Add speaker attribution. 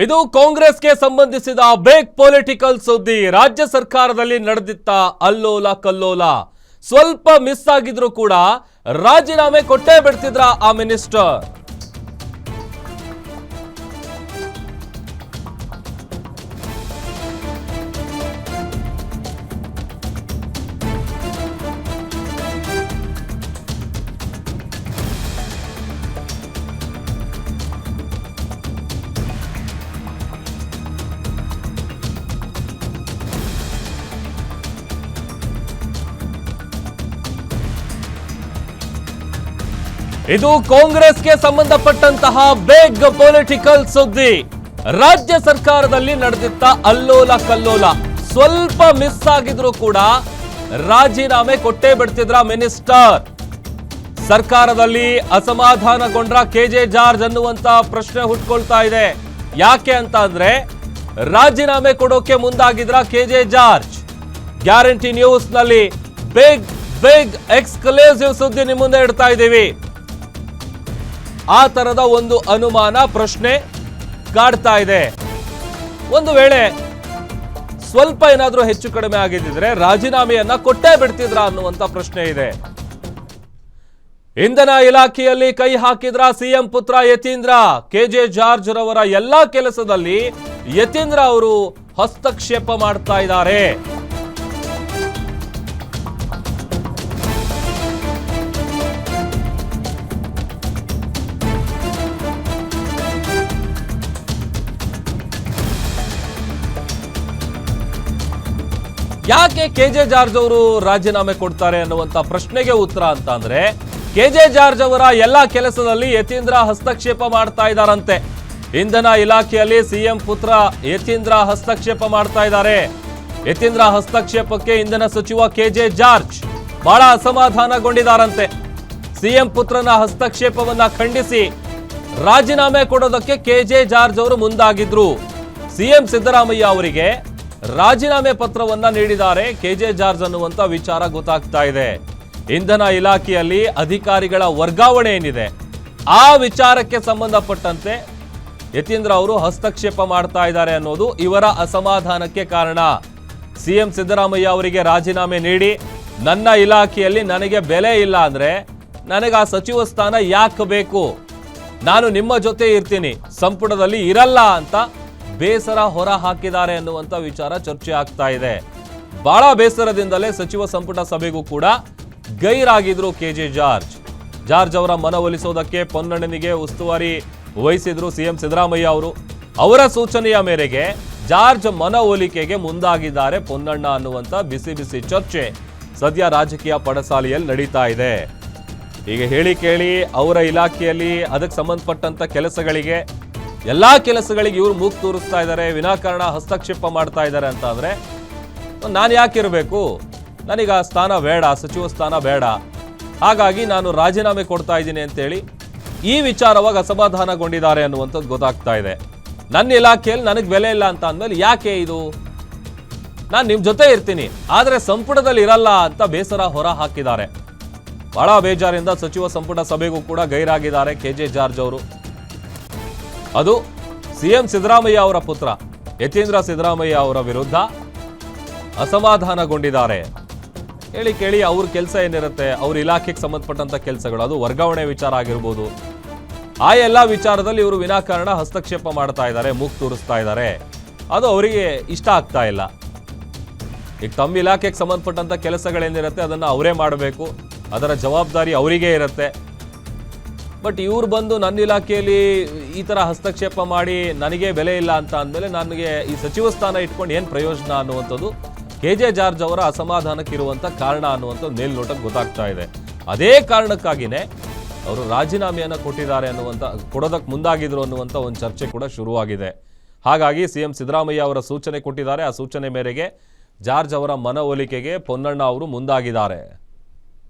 Speaker 1: ಇದು ಕಾಂಗ್ರೆಸ್ಗೆ ಸಂಬಂಧಿಸಿದ ಬಿಗ್ ಪೊಲಿಟಿಕಲ್ ಸುದ್ದಿ. ರಾಜ್ಯ ಸರ್ಕಾರದಲ್ಲಿ ನಡೆದಿತ್ತ ಅಲ್ಲೋಲ ಕಲ್ಲೋಲ ಸ್ವಲ್ಪ ಮಿಸ್ ಆಗಿದ್ರು ಕೂಡ ರಾಜೀನಾಮೆ ಕೊಟ್ಟೇ ಬಿಡ್ತಿದ್ರ ಆ ಮಿನಿಸ್ಟರ್. ಇದು ಕಾಂಗ್ರೆಸ್ಗೆ ಸಂಬಂಧಪಟ್ಟಂತಹ ಬಿಗ್ ಪೊಲಿಟಿಕಲ್ ಸುದ್ದಿ. ರಾಜ್ಯ ಸರ್ಕಾರದಲ್ಲಿ ನಡೆದಿತ್ತ ಅಲ್ಲೋಲ ಕಲ್ಲೋಲ ಸ್ವಲ್ಪ ಮಿಸ್ ಆಗಿದ್ರು ಕೂಡ ರಾಜೀನಾಮೆ ಕೊಟ್ಟೇ ಬಿಡ್ತಿದ್ರ ಮಿನಿಸ್ಟರ್. ಸರ್ಕಾರದಲ್ಲಿ ಅಸಮಾಧಾನಗೊಂಡ್ರ ಕೆಜೆ ಜಾರ್ಜ್ ಅನ್ನುವಂತ ಪ್ರಶ್ನೆ ಹುಟ್ಕೊಳ್ತಾ ಇದೆ. ಯಾಕೆ ಅಂತ ಅಂದ್ರೆ ರಾಜೀನಾಮೆ ಕೊಡೋಕೆ ಮುಂದಾಗಿದ್ರ ಕೆಜೆ ಜಾರ್ಜ್. ಗ್ಯಾರಂಟಿ ನ್ಯೂಸ್ ನಲ್ಲಿ ಬಿಗ್ ಬಿಗ್ ಎಕ್ಸ್ಕ್ಲೂಸಿವ್ ಸುದ್ದಿ ನಿಮ್ಮ ಮುಂದೆ ಇಡ್ತಾ ಇದ್ದೀವಿ. ಆ ತರದ ಒಂದು ಅನುಮಾನ ಪ್ರಶ್ನೆ ಕಾಡ್ತಾ ಇದೆ. ಒಂದು ವೇಳೆ ಸ್ವಲ್ಪ ಏನಾದ್ರೂ ಹೆಚ್ಚು ಕಡಿಮೆ ಆಗಿದ್ದಿದ್ರೆ ರಾಜೀನಾಮೆಯನ್ನ ಕೊಟ್ಟೇ ಬಿಡ್ತಿದ್ರ ಅನ್ನುವಂತ ಪ್ರಶ್ನೆ ಇದೆ. ಇಂಧನ ಇಲಾಖೆಯಲ್ಲಿ ಕೈ ಹಾಕಿದ್ರ ಸಿಎಂ ಪುತ್ರ ಯತೀಂದ್ರ. ಕೆಜೆ ಜಾರ್ಜ್ ರವರ ಎಲ್ಲಾ ಕೆಲಸದಲ್ಲಿ ಯತೀಂದ್ರ ಅವರು ಹಸ್ತಕ್ಷೇಪ ಮಾಡ್ತಾ ಇದ್ದಾರೆ. ಯಾಕೆ ಕೆಜೆ ಜಾರ್ಜ್ ಅವರು ರಾಜೀನಾಮೆ ಕೊಡ್ತಾರೆ ಅನ್ನುವಂತ ಪ್ರಶ್ನೆಗೆ ಉತ್ತರ ಅಂತ ಅಂದ್ರೆ ಕೆಜೆ ಜಾರ್ಜ್ ಅವರ ಎಲ್ಲಾ ಕೆಲಸದಲ್ಲಿ ಯತೀಂದ್ರ ಹಸ್ತಕ್ಷೇಪ ಮಾಡ್ತಾ ಇದ್ದಾರಂತೆ. ಇಂಧನ ಇಲಾಖೆಯಲ್ಲಿ ಸಿಎಂ ಪುತ್ರ ಯತೀಂದ್ರ ಹಸ್ತಕ್ಷೇಪ ಮಾಡ್ತಾ ಇದ್ದಾರೆ. ಯತೀಂದ್ರ ಹಸ್ತಕ್ಷೇಪಕ್ಕೆ ಇಂಧನ ಸಚಿವ ಕೆಜೆ ಜಾರ್ಜ್ ಬಹಳ ಅಸಮಾಧಾನಗೊಂಡಿದ್ದಾರಂತೆ. ಸಿಎಂ ಪುತ್ರನ ಹಸ್ತಕ್ಷೇಪವನ್ನ ಖಂಡಿಸಿ ರಾಜೀನಾಮೆ ಕೊಡೋದಕ್ಕೆ ಕೆಜೆ ಜಾರ್ಜ್ ಅವರು ಮುಂದಾಗಿದ್ರು. ಸಿಎಂ ಸಿದ್ದರಾಮಯ್ಯ ಅವರಿಗೆ ರಾಜೀನಾಮೆ ಪತ್ರವನ್ನ ನೀಡಿದ್ದಾರೆ ಕೆಜೆ ಜಾರ್ಜ್ ಅನ್ನುವಂತ ವಿಚಾರ ಗೊತ್ತಾಗ್ತಾ ಇದೆ. ಇಂಧನ ಇಲಾಖೆಯಲ್ಲಿ ಅಧಿಕಾರಿಗಳ ವರ್ಗಾವಣೆ ಏನಿದೆ ಆ ವಿಚಾರಕ್ಕೆ ಸಂಬಂಧಪಟ್ಟಂತೆ ಯತೀಂದ್ರ ಅವರು ಹಸ್ತಕ್ಷೇಪ ಮಾಡ್ತಾ ಇದ್ದಾರೆ ಅನ್ನೋದು ಇವರ ಅಸಮಾಧಾನಕ್ಕೆ ಕಾರಣ. ಸಿಎಂ ಸಿದ್ದರಾಮಯ್ಯ ಅವರಿಗೆ ರಾಜೀನಾಮೆ ನೀಡಿ ನನ್ನ ಇಲಾಖೆಯಲ್ಲಿ ನನಗೆ ಬೆಲೆ ಇಲ್ಲ ಅಂದ್ರೆ ನನಗೆ ಆ ಸಚಿವ ಸ್ಥಾನ ಯಾಕೆ ಬೇಕು, ನಾನು ನಿಮ್ಮ ಜೊತೆ ಇರ್ತೀನಿ, ಸಂಪುಟದಲ್ಲಿ ಇರಲ್ಲ ಅಂತ ಬೇಸರ ಹೊರ ಹಾಕಿದ್ದಾರೆ ಅನ್ನುವಂತ ವಿಚಾರ ಚರ್ಚೆ ಆಗ್ತಾ ಇದೆ. ಬಹಳ ಬೇಸರದಿಂದಲೇ ಸಚಿವ ಸಂಪುಟ ಸಭೆಗೂ ಕೂಡ ಗೈರಾಗಿದ್ರು ಕೆಜೆ ಜಾರ್ಜ್. ಜಾರ್ಜ್ ಅವರ ಮನವೊಲಿಸೋದಕ್ಕೆ ಪೊನ್ನಣ್ಣನಿಗೆ ಉಸ್ತುವಾರಿ ವಹಿಸಿದ್ರು ಸಿಎಂ ಸಿದ್ದರಾಮಯ್ಯ ಅವರು. ಅವರ ಸೂಚನೆಯ ಮೇರೆಗೆ ಜಾರ್ಜ್ ಮನವೊಲಿಕೆಗೆ ಮುಂದಾಗಿದ್ದಾರೆ ಪೊನ್ನಣ್ಣ ಅನ್ನುವಂತ ಬಿಸಿ ಬಿಸಿ ಚರ್ಚೆ ಸದ್ಯ ರಾಜಕೀಯ ಪಡಸಾಲೆಯಲ್ಲಿ ನಡೀತಾ ಇದೆ. ಈಗ ಹೇಳಿ ಕೇಳಿ ಅವರ ಇಲಾಖೆಯಲ್ಲಿ ಅದಕ್ಕೆ ಸಂಬಂಧಪಟ್ಟಂತ ಕೆಲಸಗಳಿಗೆ ಎಲ್ಲಾ ಕೆಲಸಗಳಿಗೆ ಇವರು ಮೂಗು ತೂರಿಸ್ತಾ ಇದ್ದಾರೆ, ವಿನಾಕಾರಣ ಹಸ್ತಕ್ಷೇಪ ಮಾಡ್ತಾ ಇದ್ದಾರೆ ಅಂತ ಅಂದ್ರೆ ನಾನು ಯಾಕಿರಬೇಕು, ನನಗೆ ಆ ಸ್ಥಾನ ಬೇಡ, ಸಚಿವ ಸ್ಥಾನ ಬೇಡ, ಹಾಗಾಗಿ ನಾನು ರಾಜೀನಾಮೆ ಕೊಡ್ತಾ ಇದ್ದೀನಿ ಅಂತೇಳಿ ಈ ವಿಚಾರವಾಗಿ ಅಸಮಾಧಾನಗೊಂಡಿದ್ದಾರೆ ಅನ್ನುವಂಥದ್ದು ಗೊತ್ತಾಗ್ತಾ ಇದೆ. ನನ್ನ ಇಲಾಖೆಯಲ್ಲಿ ನನಗೆ ಬೆಲೆ ಇಲ್ಲ ಅಂತ ಅಂದ್ಮೇಲೆ ಯಾಕೆ ಇದು, ನಾನು ನಿಮ್ಮ ಜೊತೆ ಇರ್ತೀನಿ ಆದರೆ ಸಂಪುಟದಲ್ಲಿ ಇರಲ್ಲ ಅಂತ ಬೇಸರ ಹೊರ ಹಾಕಿದ್ದಾರೆ. ಬಹಳ ಬೇಜಾರಿಂದ ಸಚಿವ ಸಂಪುಟ ಸಭೆಗೂ ಕೂಡ ಗೈರಾಗಿದ್ದಾರೆ ಕೆಜೆ ಜಾರ್ಜ್ ಅವರು. ಅದು ಸಿಎಂ ಸಿದ್ದರಾಮಯ್ಯ ಅವರ ಪುತ್ರ ಯತೀಂದ್ರ ಸಿದ್ದರಾಮಯ್ಯ ಅವರ ವಿರುದ್ಧ ಅಸಮಾಧಾನಗೊಂಡಿದ್ದಾರೆ. ಹೇಳಿ ಕೇಳಿ ಅವ್ರ ಕೆಲಸ ಏನಿರುತ್ತೆ, ಅವ್ರ ಇಲಾಖೆಗೆ ಸಂಬಂಧಪಟ್ಟಂತ ಕೆಲಸಗಳು, ಅದು ವರ್ಗಾವಣೆ ವಿಚಾರ ಆಗಿರ್ಬೋದು, ಆ ಎಲ್ಲ ವಿಚಾರದಲ್ಲಿ ಇವರು ವಿನಾಕಾರಣ ಹಸ್ತಕ್ಷೇಪ ಮಾಡ್ತಾ ಇದ್ದಾರೆ, ಮೂಗು ತೂರಿಸ್ತಾ ಇದ್ದಾರೆ. ಅದು ಅವರಿಗೆ ಇಷ್ಟ ಆಗ್ತಾ ಇಲ್ಲ. ಈಗ ತಮ್ಮ ಇಲಾಖೆಗೆ ಸಂಬಂಧಪಟ್ಟಂತ ಕೆಲಸಗಳೇನಿರುತ್ತೆ ಅದನ್ನ ಅವರೇ ಮಾಡಬೇಕು, ಅದರ ಜವಾಬ್ದಾರಿ ಅವರಿಗೆ ಇರುತ್ತೆ. ಬಟ್ ಇವ್ರು ಬಂದು ನನ್ನ ಇಲಾಖೆಯಲ್ಲಿ ಈ ತರ ಹಸ್ತಕ್ಷೇಪ ಮಾಡಿ ನನಗೆ ಬೆಲೆ ಇಲ್ಲ ಅಂತ ಅಂದಮೇಲೆ ನನಗೆ ಈ ಸಚಿವ ಸ್ಥಾನ ಇಟ್ಕೊಂಡು ಏನು ಪ್ರಯೋಜನ ಅನ್ನುವಂಥದ್ದು ಕೆಜೆ ಜಾರ್ಜ್ ಅವರ ಅಸಮಾಧಾನಕ್ಕಿರುವಂಥ ಕಾರಣ ಅನ್ನುವಂಥ ಮೇಲ್ನೋಟಕ್ಕೆ ಗೊತ್ತಾಗ್ತಾ ಇದೆ. ಅದೇ ಕಾರಣಕ್ಕಾಗಿಯೇ ಅವರು ರಾಜೀನಾಮೆಯನ್ನು ಕೊಡೋದಕ್ಕೆ ಮುಂದಾಗಿದ್ರು ಅನ್ನುವಂಥ ಒಂದು ಚರ್ಚೆ ಕೂಡ ಶುರುವಾಗಿದೆ. ಹಾಗಾಗಿ ಸಿಎಂ ಸಿದ್ದರಾಮಯ್ಯ ಅವರ ಸೂಚನೆ ಕೊಟ್ಟಿದ್ದಾರೆ. ಆ ಸೂಚನೆ ಮೇರೆಗೆ ಜಾರ್ಜ್ ಅವರ ಮನವೊಲಿಕೆಗೆ ಪೊನ್ನಣ್ಣ ಅವರು ಮುಂದಾಗಿದ್ದಾರೆ.